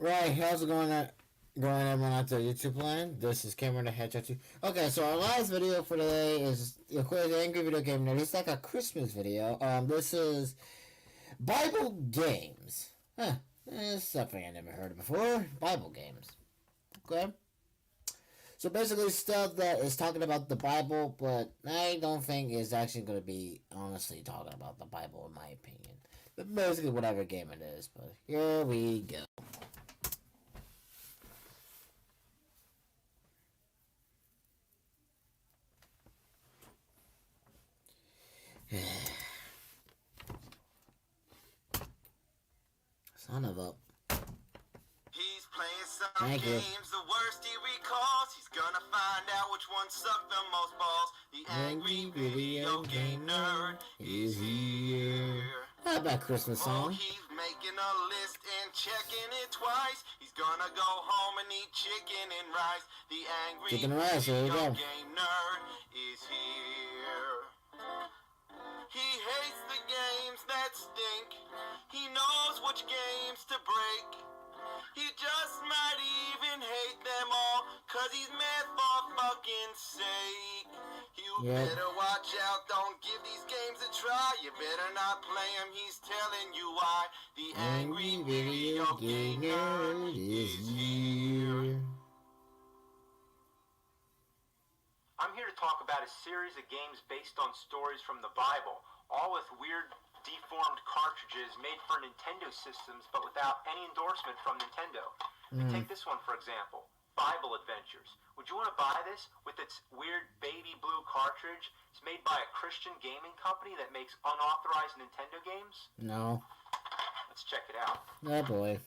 Right, how's it going everyone out there YouTube land? This is Cameron the Hedgehog 2. Okay, so our last video for today is of course the Angry Video Game Nerd. It's like a Christmas video. This is Bible games. It's something I never heard of before. Bible games. Okay. So basically stuff that is talking about the Bible, but I don't think is actually going to be honestly talking about the Bible in my opinion. But basically whatever game it is. But here we go. Son of a... He's playing some games, the worst he recalls. He's gonna find out which one sucked the most balls. The angry video game nerd is here. How about Christmas song? Oh, he's making a list and checking it twice. He's gonna go home and eat chicken and rice. The angry video game nerd is here. He hates the games that stink. He knows which games to break. He just might even hate them all, cause he's mad for fucking sake. You better watch out, don't give these games a try. You better not play them, he's telling you why. The angry video game nerd is here. I'm here to talk about a series of games based on stories from the Bible, all with weird, deformed cartridges made for Nintendo systems, but without any endorsement from Nintendo. Take this one, for example, Bible Adventures. Would you want to buy this with its weird baby blue cartridge? It's made by a Christian gaming company that makes unauthorized Nintendo games? No. Let's check it out. Oh boy.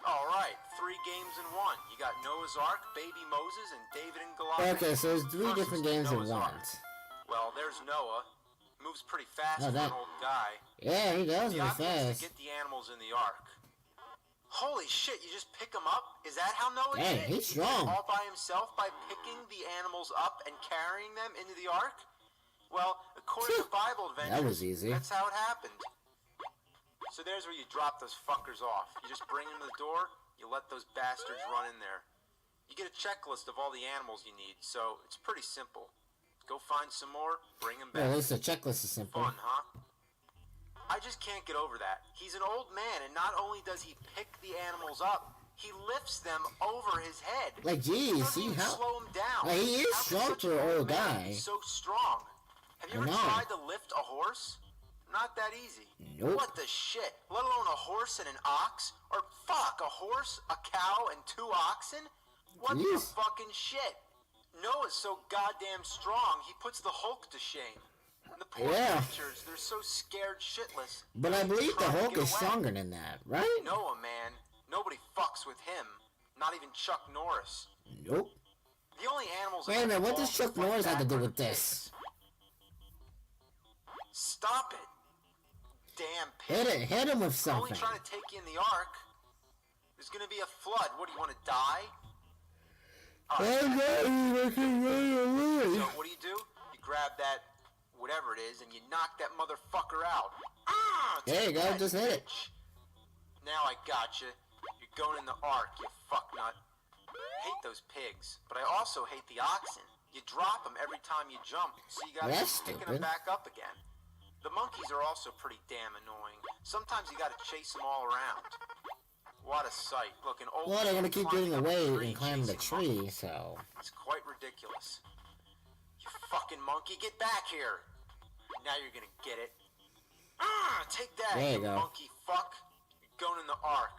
Alright, 3 games in 1. You got Noah's Ark, Baby Moses, and David and Goliath. Okay, so there's 3 different games in one. Well, there's Noah. Moves pretty fast for an old guy. Yeah, he does move fast. To get the animals in the ark. Holy shit, you just pick them up? Is that how Noah did it? He's strong. All by himself by picking the animals up and carrying them into the ark? Well, according to Bible Adventures, that was easy. That's how it happened. So there's where you drop those fuckers off. You just bring them to the door, you let those bastards run in there. You get a checklist of all the animals you need, so it's pretty simple. Go find some more, bring them back. Yeah, at least the checklist is simple. Fun, huh? I just can't get over that. He's an old man, and not only does he pick the animals up, he lifts them over his head. Like, geez, see how... slow him down. Like, he is strong for an old guy. He's so strong. Have you ever tried to lift a horse? Not that easy. Nope. What the shit? Let alone a horse and an ox? Or fuck, a horse, a cow, and 2 oxen? What the fucking shit? Noah's so goddamn strong, he puts the Hulk to shame. And the poor creatures, they're so scared shitless. But I believe the Hulk is stronger than that, right? Noah, man. Nobody fucks with him. Not even Chuck Norris. Nope. The only animals... Wait a minute, what does Chuck Norris have to do with this? Stop it. Damn pig. Hit him with something. I'm only trying to take you in the ark. There's gonna be a flood. What, do you want to die? So what do? You grab that, whatever it is, and you knock that motherfucker out. There you go, just hit it. Now I got you. You're going in the ark, you fucknut. I hate those pigs, but I also hate the oxen. You drop them every time you jump, so you gotta keep picking them back up again. The monkeys are also pretty damn annoying. Sometimes you gotta chase them all around. What a sight. Look, an old... Well, they're gonna keep getting away and climbing the tree, so... It's quite ridiculous. You fucking monkey, get back here! Now you're gonna get it. Take that, you monkey fuck! You're going in the ark.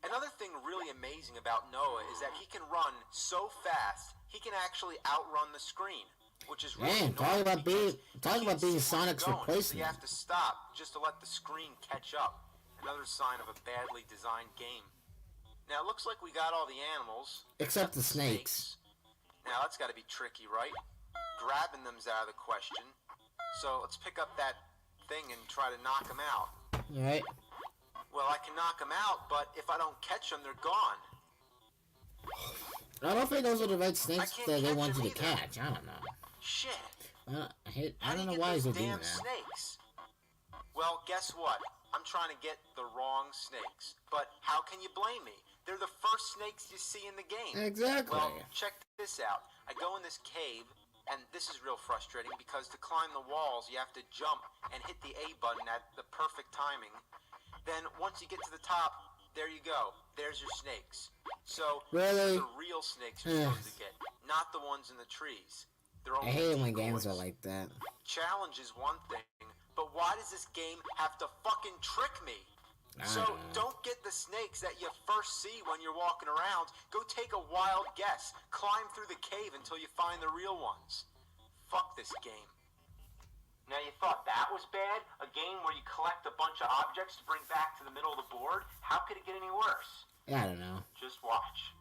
Another thing really amazing about Noah is that he can run so fast, he can actually outrun the screen. Which is really talk about being Sonic's replacement. So you have to stop just to let the screen catch up. Another sign of a badly designed game. Now it looks like we got all the animals. Except the snakes. Now that's got to be tricky, right? Grabbing them's out of the question. So let's pick up that thing and try to knock them out. Alright. Well, I can knock them out, but if I don't catch them, they're gone. I don't think those are the right snakes that they want you to catch. I don't know. Shit. I don't know why he's doing that. Snakes? Well, guess what? I'm trying to get the wrong snakes. But how can you blame me? They're the first snakes you see in the game. Exactly. Well, check this out. I go in this cave, and this is real frustrating because to climb the walls, you have to jump and hit the A button at the perfect timing. Then once you get to the top, there you go. There's your snakes. So, really? the real snakes you're supposed to get, not the ones in the trees. They're only I hate when decoys. games are like that. Challenge is one thing, but why does this game have to fucking trick me? So don't get the snakes that you first see when you're walking around. Go take a wild guess. Climb through the cave until you find the real ones. Fuck this game. Now you thought that was bad? A game where you collect a bunch of objects to bring back to the middle of the board? How could it get any worse? I don't know. Just watch.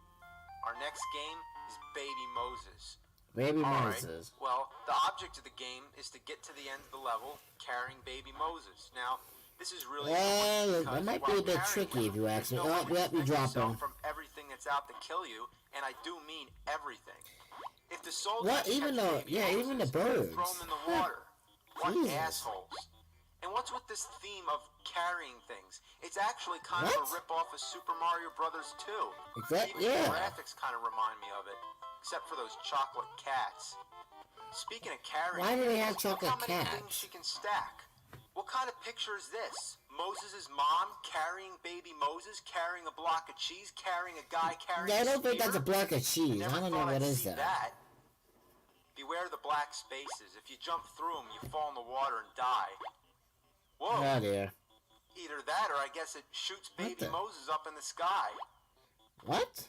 Our next game is Baby Moses. Baby All Moses. right. Well, the object of the game is to get to the end of the level carrying Baby Moses. Now, this is really that might be a bit tricky if you ask me. Oh, yep, you drop him. From everything that's out to kill you, and I do mean everything. If the soldiers What? Even though, yeah, even the birds. Throw them in the water. What Jesus. assholes. And what's with this theme of carrying things? It's actually kind of a rip-off of Super Mario Brothers 2. Exactly, Even yeah. the graphics kind of remind me of it, except for those chocolate cats. Speaking of carrying, Why do they have look chocolate how many cats? things she can stack. What kind of picture is this? Moses' mom carrying baby Moses, carrying a block of cheese, carrying a guy carrying I don't think spear? that's a block of cheese. I don't know what is that. Beware the black spaces. If you jump through them, you fall in the water and die. Whoa. Oh dear. Either that or I guess it shoots baby the- Moses up in the sky. What?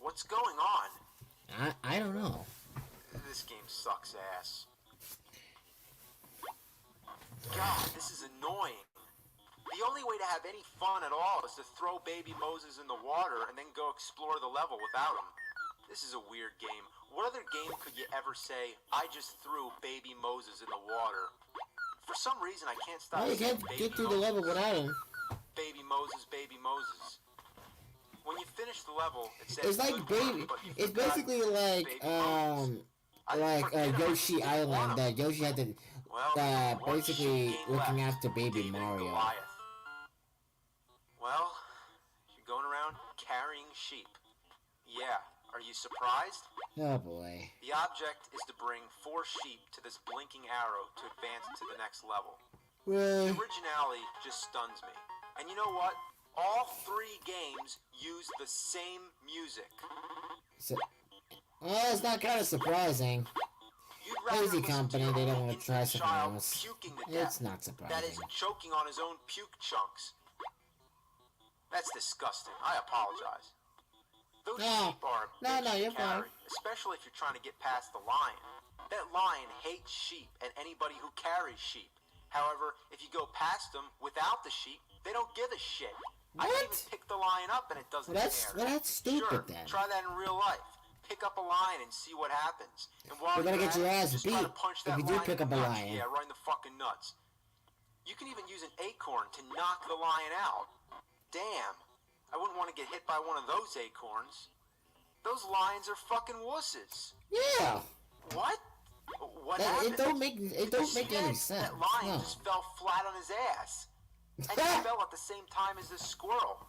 What's going on? I don't know. This game sucks ass. God, this is annoying. The only way to have any fun at all is to throw baby Moses in the water and then go explore the level without him. This is a weird game. What other game could you ever say, I just threw baby Moses in the water? For some reason, I can't stop Well, you saying can't baby get through the level without him. Baby Moses, baby Moses. When you finish the level, it says It's like good baby. work, but you It's forgot basically like baby Moses. Yoshi Island that Yoshi had to Well, one basically sheep game looking left. after baby David and Mario. Goliath. Well, you're going around carrying sheep. Yeah, are you surprised? Oh boy. The object is to bring 4 sheep to this blinking arrow to advance to the next level. The Well, originality just stuns me. And you know what? All 3 games use the same music. so, well, it's not kind of surprising. You'd rather Lazy listen company, to they your don't own want to try infant something child else. puking to death. It's not That is surprising. choking on his own puke chunks. That's disgusting. I apologize. Those No. sheep are a No, bitch no, to you're carry, fine. especially if you're trying to get past the lion. That lion hates sheep and anybody who carries sheep. However, if you go past them without the sheep, they don't give a shit. I can even What? pick the lion up and it doesn't Well, that's care. that's stupid Sure, then. try that in real life. Pick up a lion and see what happens. And while You're gonna you're get at your it, ass just try to beat punch if that you do lion pick in up a the nuts. lion. Yeah, right in the fucking nuts. You can even use an acorn to knock the lion out. Damn. I wouldn't want to get hit by one of those acorns. Those lions are fucking wusses. Yeah. What? What It happened? don't make any That sense. lion No. just fell flat on his ass. And he fell at the same time as this squirrel.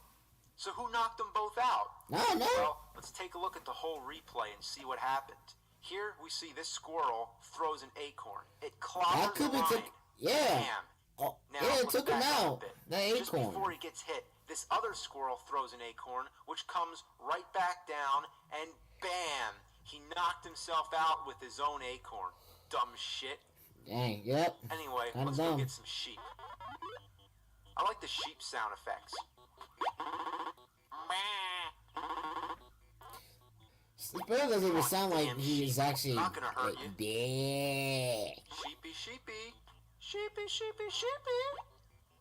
So who knocked them both out? No, no. Well, let's take a look at the whole replay and see what happened. Here we see this squirrel throws an acorn. It clobbers That could the be lion. took. Yeah. Bam. Oh, Now, yeah, it let's took him back up a out. bit. The Just before acorn. he gets hit, this other squirrel throws an acorn, which comes right back down, and bam! He knocked himself out with his own acorn. Dumb shit. Dang. Yep. Anyway, Kinda let's go dumb. get some sheep. I like the sheep sound effects. The bird doesn't even sound like Damn he's sheep. actually. Not gonna hurt like, you. yeah. Sheepy, sheepy. Sheepy, sheepy, sheepy.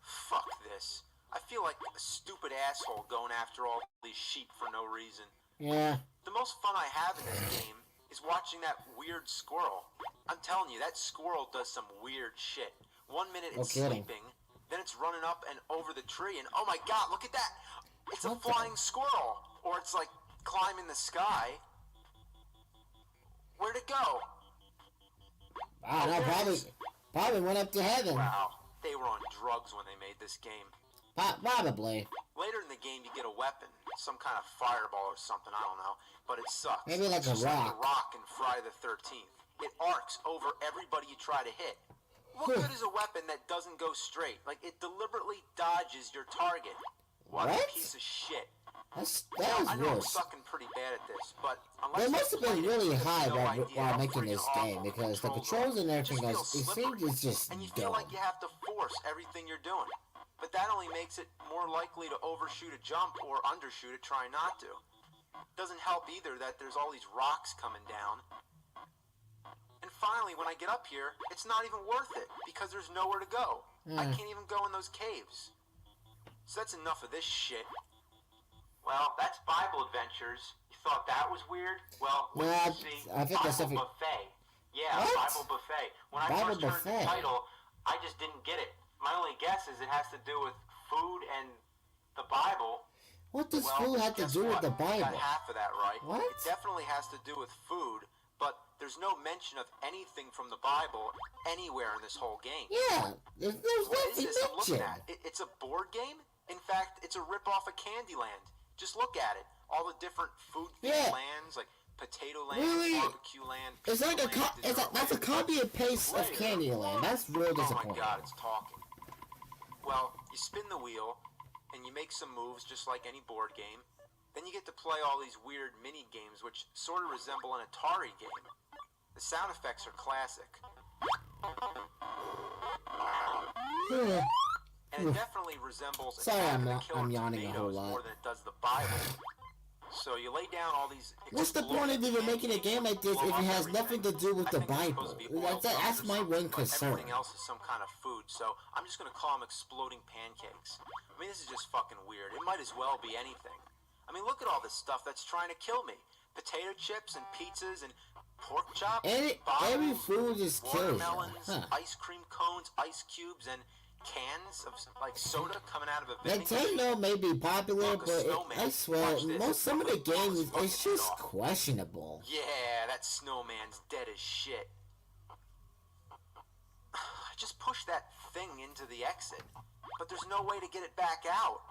Fuck this. I feel like a stupid asshole going after all these sheep for no reason. Yeah. The most fun I have in this game is watching that weird squirrel. I'm telling you, that squirrel does some weird shit. 1 minute it's No kidding. sleeping, then it's running up and over the tree, and oh my god, look at that! It's a What the- flying squirrel! Or it's like climbing the sky. Where'd it go? Wow, no, there it is. probably went up to heaven. Wow. They were on drugs when they made this game. Probably. Later in the game, you get a weapon, some kind of fireball or something, I don't know, but it sucks. Maybe like it's a rock. Like a rock in Friday the 13th. It arcs over everybody you try to hit. What good is a weapon that doesn't go straight? Like, it deliberately dodges your target. What a piece of shit. That I was know I'm worse. sucking pretty bad at this, but They must have been really high while making this game, because the controls and everything else, it seems it's just and you feel dumb. like you have to force everything you're doing. But that only makes it more likely to overshoot a jump or undershoot it trying not to. Doesn't help either that there's all these rocks coming down. And finally, when I get up here, it's not even worth it, because there's nowhere to go. I can't even go in those caves. So that's enough of this shit. Well, that's Bible Adventures. You thought that was weird? Well, see, I think that's Bible Buffet. Yeah, What? Bible Buffet. When I Bible first heard the Buffet. title, I just didn't get it. My only guess is it has to do with food and the Bible. What does Well, food have to guess do with what? the You got Bible? half of that right. What? It definitely has to do with food, but there's no mention of anything from the Bible anywhere in this whole game. Yeah, there's What is nothing this I'm looking mentioned. at? It's a board game? In fact, it's a rip-off of Candyland. Just look at it. All the different food-themed lands, like Potato Land, Really? Barbecue Land, It's like a that's a copy and paste of Candyland. That's real Oh my disappointing. god, it's talking. Well, you spin the wheel, and you make some moves just like any board game. Then you get to play all these weird mini-games which sort of resemble an Atari game. The sound effects are classic. And it definitely resembles Sorry, Attack of I'm the not- Killer I'm yawning a whole Tomatoes lot. more than it does the Bible. So you lay down all these. What's the point of even making a game like this if it has nothing to do with the Bible? That's my one concern. Everything else is some kind of food, so I'm just gonna call them exploding pancakes. I mean, this is just fucking weird. It might as well be anything. I mean, look at all this stuff that's trying to kill me. Potato chips and pizzas and pork chops, Every bottles, food is killing you. watermelons, Huh. ice cream cones, ice cubes, and cans of like soda coming out of a vending machine. Nintendo may be popular, Look, a but snowman. I swear, Watch this. some of the games, Fucking it's just off. questionable. Yeah, that snowman's dead as shit. I just pushed that thing into the exit, but there's no way to get it back out.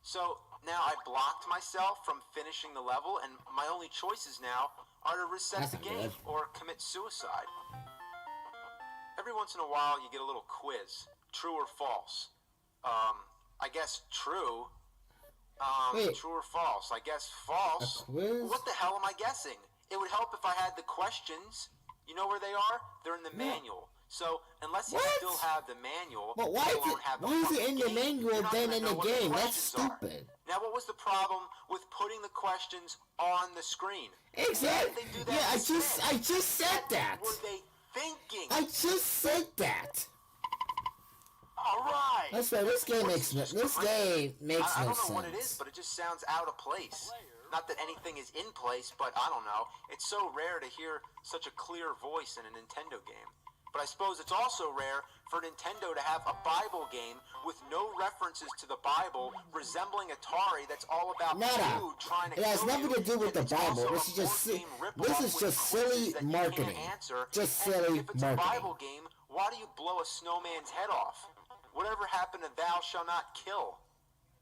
So now I blocked myself from finishing the level, and my only choices now are to reset That's the not game good. or commit suicide. Every once in a while, you get a little quiz. True or false? I guess true. Wait. True or false? I guess false. A quiz? What the hell am I guessing? It would help if I had the questions. You know where they are? They're in the manual. So, unless you What? still have the manual, But why let is alone it have the why is it fucking in the game, manual you're not then gonna in know the what game? That's questions are. stupid. Now, what was the problem with putting the questions on the screen? Exactly. Why didn't they do that Yeah, instead? I just said that. What were they thinking? I just said that. All right. That's right. This game makes no I don't sense. know what it is, but it just sounds out of place. Not that anything is in place, but I don't know. It's so rare to hear such a clear voice in a Nintendo game. But I suppose it's also rare for Nintendo to have a Bible game with no references to the Bible, resembling Atari that's all about Nada. food trying to It has kill nothing you. to do with the It's Bible. also This a is just board si- game ripoff this is with just quizzes silly that you can't marketing. answer. Just And silly if it's marketing. a Bible game, why do you blow a snowman's head off? Whatever happened to Thou Shall Not Kill?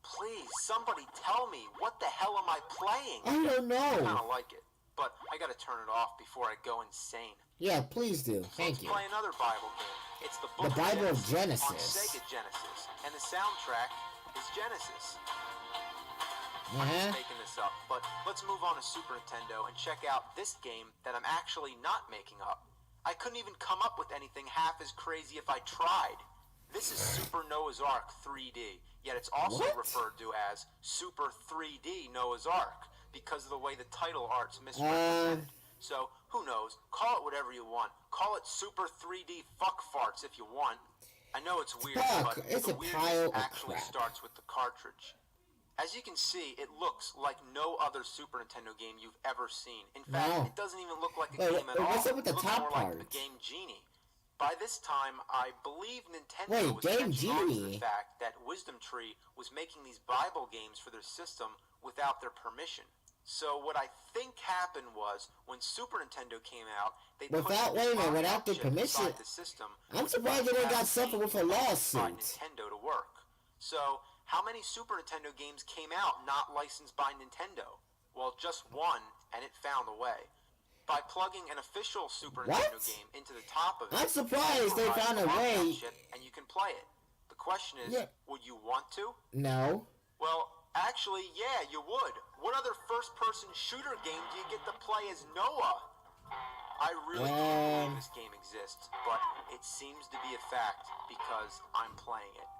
Please, somebody tell me, what the hell am I playing? I don't I kind know. of like it, but I gotta turn it off before I go insane. Yeah, please do. Thank Let's you. play another Bible game. It's the Book Bible of on Genesis. Sega Genesis, and the soundtrack is Genesis. I'm Uh-huh. just making this up, but let's move on to Super Nintendo and check out this game that I'm actually not making up. I couldn't even come up with anything half as crazy if I tried. This is Super Noah's Ark 3D, yet it's also What? referred to as Super 3D Noah's Ark because of the way the title art's misrepresented. So, who knows? Call it whatever you want. Call it Super 3D Fuck Farts if you want. I know it's weird, Fuck, but it's the a weirdness pile of actually crap. starts with the cartridge. As you can see, it looks like no other Super Nintendo game you've ever seen. In fact, No. it doesn't even look like a Wait, game at all. what's up with the It looks top more part? like the game Genie. By this time, I believe Nintendo Wait, was Game catching on to the Genie? fact that Wisdom Tree was making these Bible games for their system without their permission. So what I think happened was when Super Nintendo came out, they without their permission. The system. I'm surprised they didn't got suffered with a lawsuit. Nintendo to work. So how many Super Nintendo games came out not licensed by Nintendo? Well, just one, and it found a way. By plugging an official Super Nintendo game into the top of it, I'm surprised they found a way. And you can play it. The question is, would you want to? No. Well, actually, yeah, you would. What other first-person shooter game do you get to play as Noah? I really can't believe this game exists, but it seems to be a fact because I'm playing it.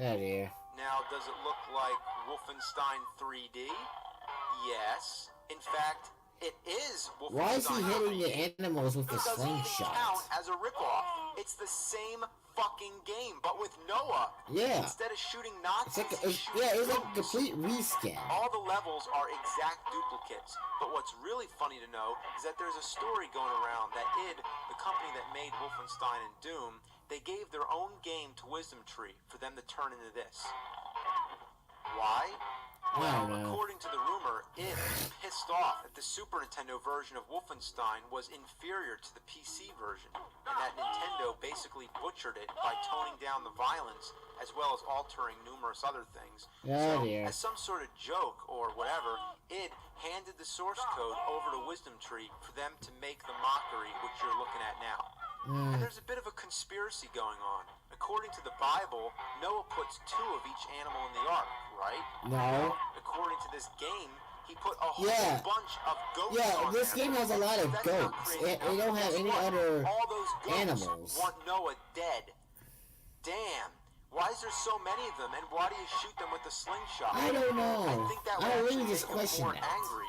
Oh dear. Now, does it look like Wolfenstein 3D? Yes. In fact, it is Wolfenstein 3D. Why is he hitting the animals with a slingshot? It doesn't count as a ripoff. It's the same fucking game, but with Noah. Yeah. Instead of shooting Nazis, it's like a complete reskin. All the levels are exact duplicates, but what's really funny to know is that there's a story going around that id, the company that made Wolfenstein and Doom, they gave their own game to Wisdom Tree for them to turn into this. Why? Well, according to the rumor, id was pissed off that the Super Nintendo version of Wolfenstein was inferior to the PC version, and that Nintendo basically butchered it by toning down the violence as well as altering numerous other things. As some sort of joke or whatever, id handed the source code over to Wisdom Tree for them to make the mockery which you're looking at now. And there's a bit of a conspiracy going on. According to the Bible, Noah puts 2 of each animal in the ark, right? No. According to this game, he put a whole bunch of goats on this game has a lot of goats. It don't have any other all those goats animals. Want Noah dead. Damn. Why is there so many of them, and why do you shoot them with the slingshot? I don't know. I think that would really just question more that. Angry.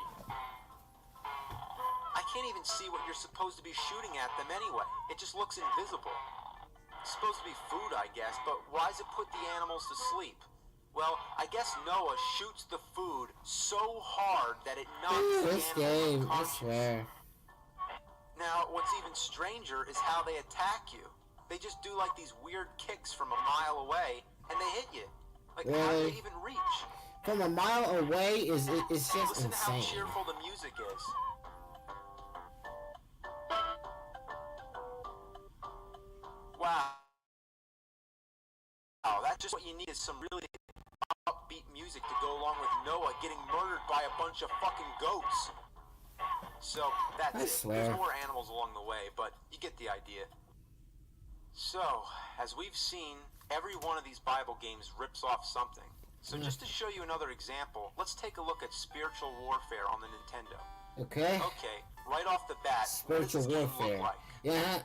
I can't even see what you're supposed to be shooting at them anyway. It just looks invisible. It's supposed to be food, I guess, but why does it put the animals to sleep? Well, I guess Noah shoots the food so hard that it knocks this the animals game, I swear. Now, what's even stranger is how they attack you. They just do like these weird kicks from a mile away, and they hit you. Like, how do they even reach? From a mile away it's just Listen insane. to how cheerful the music is. Wow. That's just what you need is some really upbeat music to go along with Noah getting murdered by a bunch of fucking goats. So, that's it. There's more animals along the way, but you get the idea. So, as we've seen, every one of these Bible games rips off something. So just to show you another example, let's take a look at spiritual warfare on the Nintendo. Okay. Okay, right off the bat, spiritual what does this game warfare. look like? Yeah.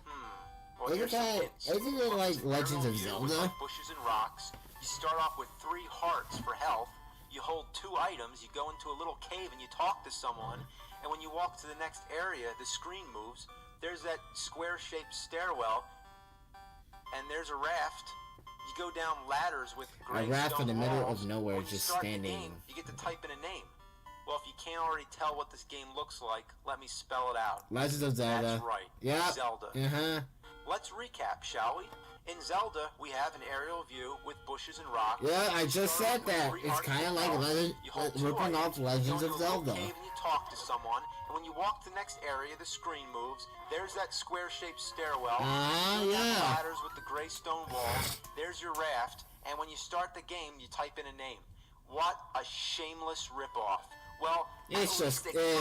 Well, Isn't it like Legends of Zelda? Like bushes and rocks. You start off with 3 hearts for health. You hold 2 items. You go into a little cave and you talk to someone. And when you walk to the next area, the screen moves. There's that square-shaped stairwell. And there's a raft. You go down ladders with gray a raft stone in the middle walls. of nowhere, When you just start the standing. game, you get to type in a name. Well, if you can't already tell what this game looks like, let me spell it out. Legends of Zelda. That's right. Yeah. Zelda. Let's recap, shall we? In Zelda, we have an aerial view with bushes and rocks. Yeah, I just said that. It's kind of like ripping off Legends of Zelda. Cave and you talk to someone, and when you walk to the next area, the screen moves. There's that square-shaped stairwell. Yeah. Ladders with the gray stone walls. There's your raft, and when you start the game, you type in a name. What a shameless ripoff. Well, it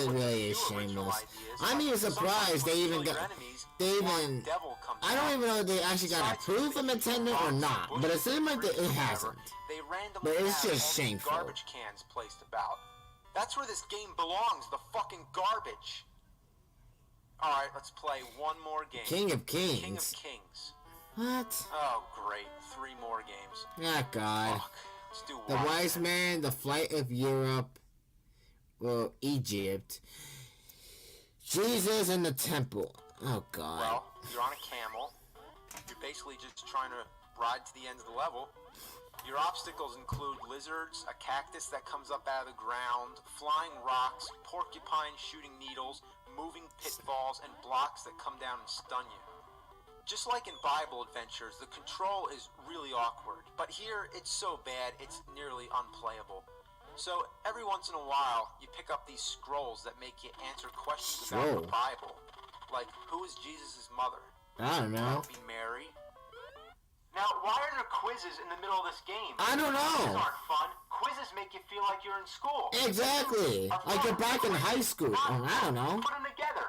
really is shameless. I'm even surprised they even got, I don't even know if they actually got approved from Nintendo or not, but it seems like it hasn't. But it's just shameful. Garbage cans placed about. That's where this game belongs, the fucking garbage. Alright, let's play one more game. King of Kings. King of Kings. What? Oh, great. 3 more games. Ah, God. Fuck. Let's do The Wise Man, The Flight of Europe, well, Egypt, Jesus in the Temple. Oh, God. Well, you're on a camel. You're basically just trying to ride to the end of the level. Your obstacles include lizards, a cactus that comes up out of the ground, flying rocks, porcupines shooting needles, moving pitfalls, and blocks that come down and stun you. Just like in Bible adventures, the control is really awkward, but here it's so bad it's nearly unplayable. So every once in a while, you pick up these scrolls that make you answer questions about the Bible. Like, who is Jesus' mother? I don't know. Could it be Mary? Now, why are there quizzes in the middle of this game? I don't know. Quizzes aren't fun. Quizzes make you feel like you're in school. Exactly. Like you're back in high school. Oh, I don't know. Put them together.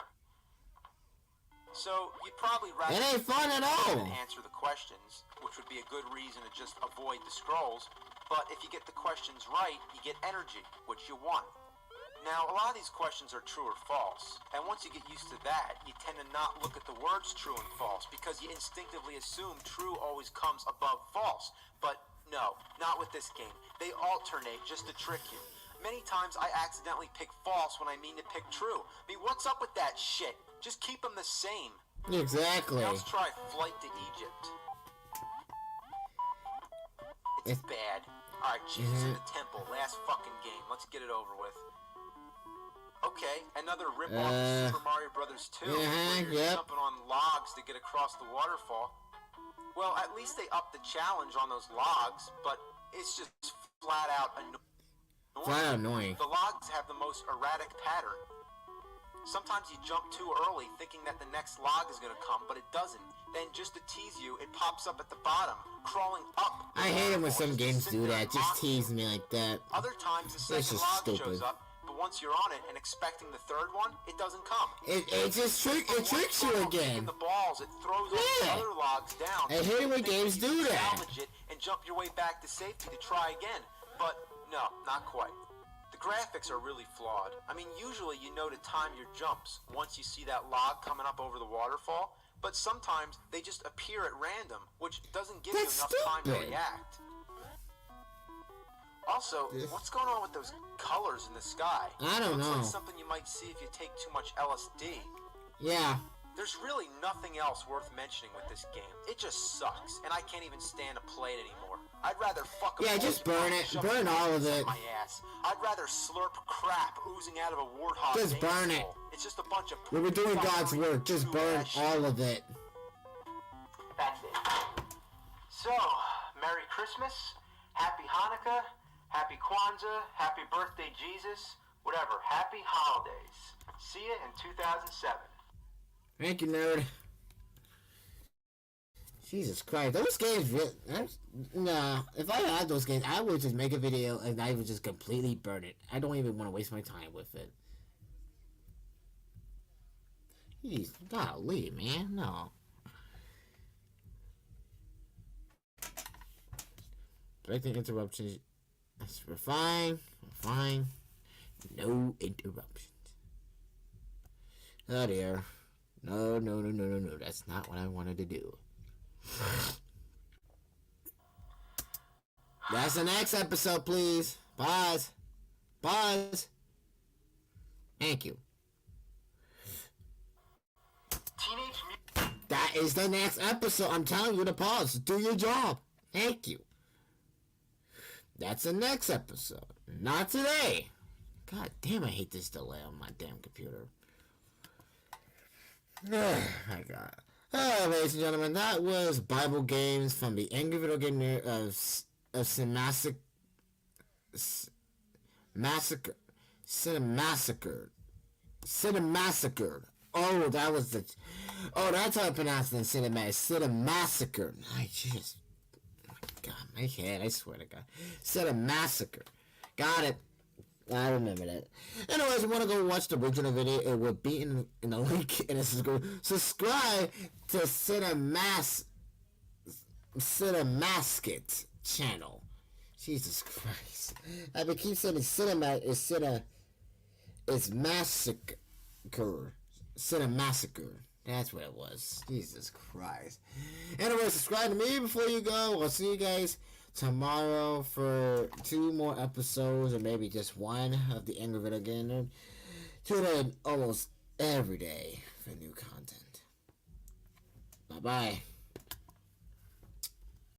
So, you'd probably rather... It ain't fun at all. ...answer the questions, which would be a good reason to just avoid the scrolls. But if you get the questions right, you get energy, which you want. Now, a lot of these questions are true or false, and once you get used to that, you tend to not look at the words true and false, because you instinctively assume true always comes above false. But no, not with this game. They alternate just to trick you. Many times I accidentally pick false when I mean to pick true. I mean, what's up with that shit? Just keep them the same. Exactly. Now let's try Flight to Egypt. It's bad. Alright, Jesus in the temple, last fucking game. Let's get it over with. Okay, another rip-off of Super Mario Brothers 2, where you're jumping on logs to get across the waterfall. Well, at least they upped the challenge on those logs, but it's just flat out annoying. The logs have the most erratic pattern. Sometimes you jump too early thinking that the next log is going to come, but it doesn't. Then just to tease you, it pops up at the bottom, crawling up. I hate it when some games do that, just tease me like that. Other times the second log shows up, but once you're on it and expecting the third one, it doesn't come. It just tricks you again. The balls, it throws all the other logs down. I hate it when games do that. Salvage it and jump your way back to safety to try again. But no, not quite. The graphics are really flawed. I mean, usually you know to time your jumps once you see that log coming up over the waterfall, but sometimes they just appear at random, which doesn't give you enough time to react. Also, what's going on with those colors in the sky? I don't know. Looks like something you might see if you take too much LSD. Yeah. There's really nothing else worth mentioning with this game. It just sucks, and I can't even stand to play it anymore. I'd rather fuck a just burn it. Burn all of it. My ass. I'd rather slurp crap oozing out of a warthog. Just burn it. It's just a bunch of... We were doing God's work. Just burn all of it. That's it. So, Merry Christmas, Happy Hanukkah, Happy Kwanzaa, Happy Birthday Jesus, whatever. Happy Holidays. See ya in 2007. Thank you, nerd. Jesus Christ, those games nah, if I had those games, I would just make a video and I would just completely burn it. I don't even want to waste my time with it. Jeez, golly, man, no. Breaking interruptions. We're fine. We're fine. No interruptions. Oh dear. No. That's not what I wanted to do. That's the next episode, please. Pause. Thank you. That is the next episode. I'm telling you to pause. Do your job. Thank you. That's the next episode. Not today. God damn, I hate this delay on my damn computer. Oh my god. Ladies and gentlemen, that was Bible Games from the Angry Video Game Nerd of Cinemassacred. Oh, that was the... Oh, that's how I pronounce it in Cinemassacred. I just... Oh my god, my head, I swear to god. Cinemassacred. Got it. I remember that. Anyways, if you want to go watch the original video, it will be in the link in the subscribe to Cinemaskit channel. Jesus Christ. I been keep saying cinema is it's massacre. Cinemassacre. That's what it was. Jesus Christ. Anyway, subscribe to me before you go. I'll see you guys tomorrow for 2 more episodes, or maybe just 1 of the Angry Video Game Nerd. Tune in almost every day for new content. Bye-bye.